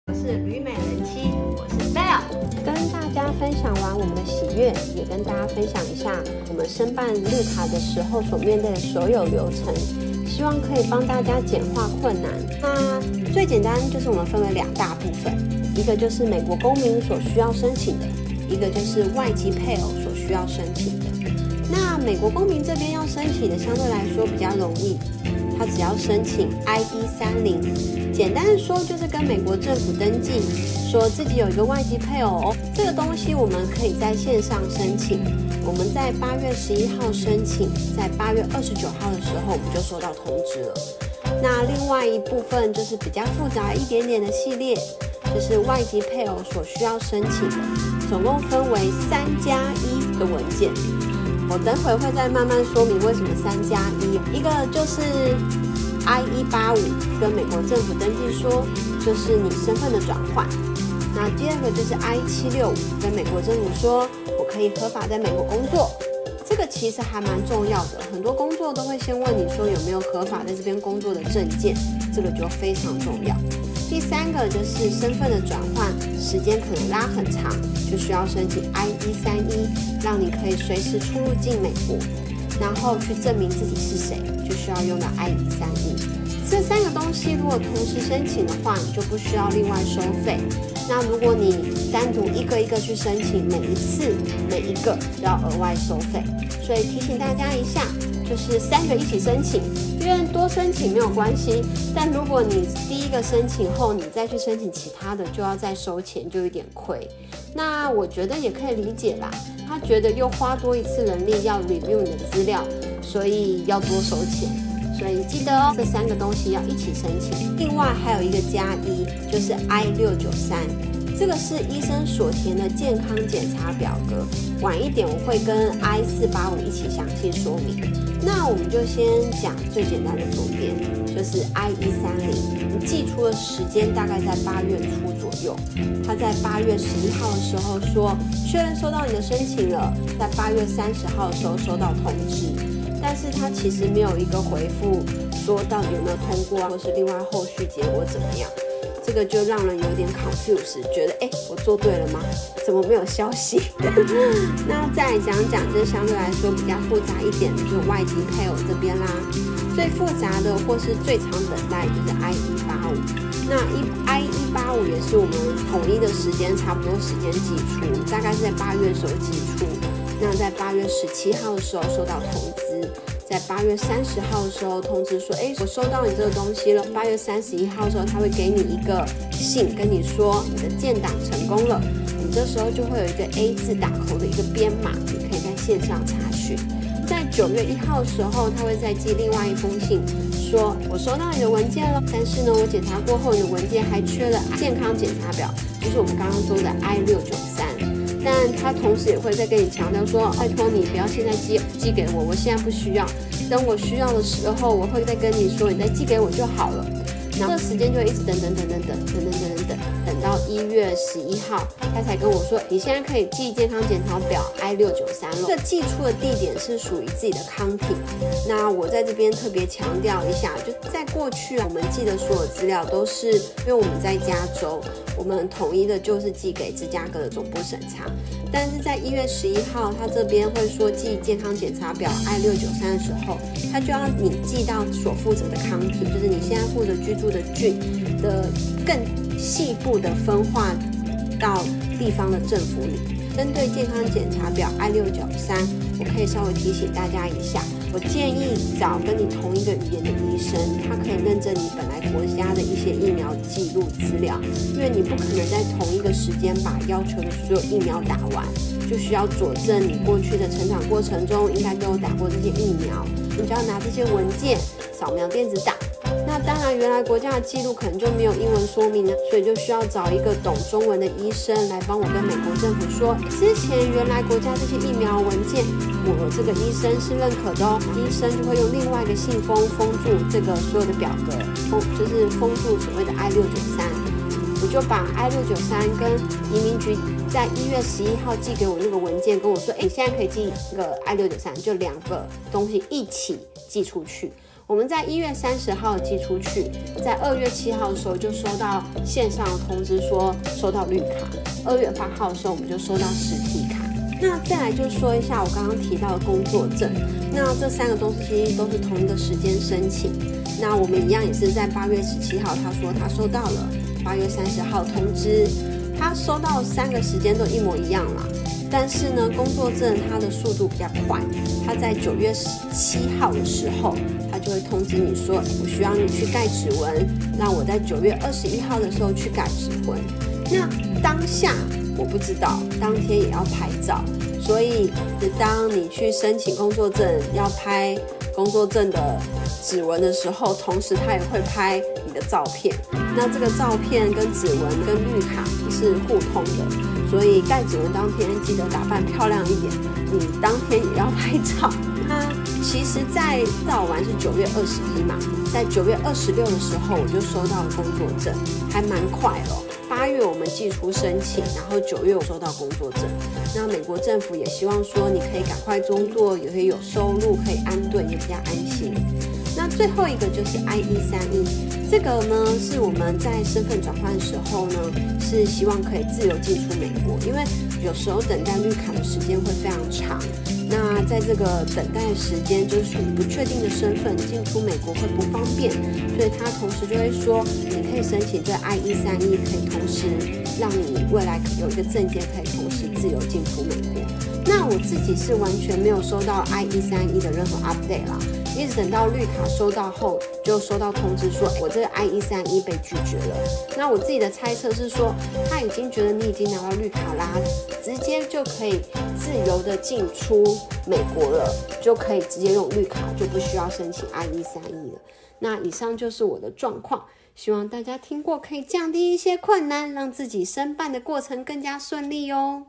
我是旅美人妻，我是 Bell， 跟大家分享完我们的喜悦，也跟大家分享一下我们申办绿卡的时候所面对的所有流程，希望可以帮大家简化困难。那最简单就是我们分为2大部分，一个就是美国公民所需要申请的，一个就是外籍配偶所需要申请的。那美国公民这边要申请的相对来说比较容易，他只要申请 ID30， 简单的说就是跟美国政府登记，说自己有一个外籍配偶。这个东西我们可以在线上申请，我们在8月11号申请，在8月29号的时候我们就收到通知了。那另外一部分就是比较复杂一点点的系列，就是外籍配偶所需要申请的，总共分为3+1的文件。我等会会再慢慢说明为什么3+1，一个就是 I-185跟美国政府登记说，就是你身份的转换。那第二个就是 I-765跟美国政府说，我可以合法在美国工作。这个其实还蛮重要的，很多工作都会先问你说有没有合法在这边工作的证件，这个就非常重要。第三个就是身份的转换，时间可能拉很长，就需要申请 I-131，让你可以随时出入境美国，然后去证明自己是谁，就需要用到 I-131。这3个东西如果同时申请的话，你就不需要另外收费。那如果你单独一个一个去申请，每一个都要额外收费。所以提醒大家一下，就是3个一起申请，因为多申请没有关系，但如果你第一个申请后，你再去申请其他的，就要再收钱，就有点亏。那我觉得也可以理解啦，他觉得又花多一次人力要 review 你的资料，所以要多收钱。所以记得哦，这3个东西要一起申请。另外还有一个+1，就是 I-693，这个是医生所填的健康检查表格。晚一点我会跟 I-485一起详细说明。那我们就先讲最简单的重点，就是 I-130，你寄出的时间大概在8月初左右。他在8月11号的时候说确认收到你的申请了，在8月30号的时候收到通知。但是他其实没有一个回复说到底有没有通过，或是另外后续结果怎么样，这个就让人有点 confused， 觉得我做对了吗？怎么没有消息？那再来讲讲，这相对来说比较复杂一点的，就是外籍配偶这边啦。最复杂的或是最长等待就是 I-185， 那I-185也是我们统一的时间，差不多时间寄出，大概是在8月的时候寄出。那在8月17号的时候收到通知，在8月30号的时候通知说，我收到你这个东西了。8月31号的时候，他会给你一个信，跟你说你的建档成功了。你这时候就会有一个 A 字打口的一个编码，你可以在线上查询。在9月1号的时候，他会再寄另外一封信，说我收到你的文件了，但是呢，我检查过后，你的文件还缺了健康检查表，就是我们刚刚说的 I-693。但他同时也会再跟你强调说，拜托你不要现在寄给我，我现在不需要，等我需要的时候，我会再跟你说，你再寄给我就好了。然后时间就会一直等到1月11号，他才跟我说，你现在可以寄健康检查表 I-693了。这个寄出的地点是属于自己的 county。那我在这边特别强调一下，就在过去我们寄的所有资料都是因为我们在加州，我们统一的就是寄给芝加哥的总部审查。但是在1月11号，他这边会说寄健康检查表 I-693的时候，他就要你寄到所负责的 county， 就是你现在负责居住的郡的更细部的分化到地方的政府里。针对健康检查表 I-693， 我可以稍微提醒大家一下，我建议找跟你同一个语言的医生，他可以认证你本来国家的一些疫苗记录资料，因为你不可能在同一个时间把要求的所有疫苗打完，就需要佐证你过去的成长过程中应该都有打过这些疫苗，你就要拿这些文件扫描电子档。那当然，原来国家的记录可能就没有英文说明，所以就需要找一个懂中文的医生来帮我跟美国政府说，之前原来国家这些疫苗文件，我这个医生是认可的哦。医生就会用另外一个信封封住这个所有的表格，就是封住所谓的 I-693。我就把 I-693跟移民局在1月11号寄给我那个文件跟我说，你现在可以寄这个 I-693，就2个东西一起寄出去。我我们在1月30号寄出去，在2月7号的时候就收到线上通知说收到绿卡，2月8号的时候我们就收到实体卡。那再来就说一下我刚刚提到的工作证，那这3个东西都是同一个时间申请。那我们一样也是在8月17号，他说他收到了，8月30号通知，他收到3个时间都一模一样啦。但是呢，工作证它的速度比较快，它在9月17号的时候，它就会通知你说，我需要你去盖指纹，让我在9月21号的时候去盖指纹。那当下我不知道，当天也要拍照，所以当你去申请工作证要拍工作证的指纹的时候，同时它也会拍你的照片。那这个照片跟指纹跟绿卡是互通的，所以盖指纹当天记得打扮漂亮一点，你当天也要拍照。它其实在到完是9月21嘛，在9月26的时候我就收到了工作证，还蛮快了。8月我们寄出申请，然后9月我收到工作证。那美国政府也希望说你可以赶快工作，也可以有收入，可以安顿，也比较安心。那最后一个就是 I-131，这个呢是我们在身份转换的时候呢，是希望可以自由进出美国，因为有时候等待绿卡的时间会非常长。那在这个等待时间就是属于不确定的身份，进出美国会不方便，所以他同时就会说，你可以申请这 I-131，可以同时让你未来有一个证件，可以同时自由进出美国。那我自己是完全没有收到 I-131的任何 update 啦，一直等到绿卡收到后，就收到通知说，我这个 I-131被拒绝了。那我自己的猜测是说，他已经觉得你已经拿到绿卡啦，直接就可以自由的进出美国了，就可以直接用绿卡，就不需要申请 I-131了。那以上就是我的状况，希望大家听过可以降低一些困难，让自己申办的过程更加顺利哦。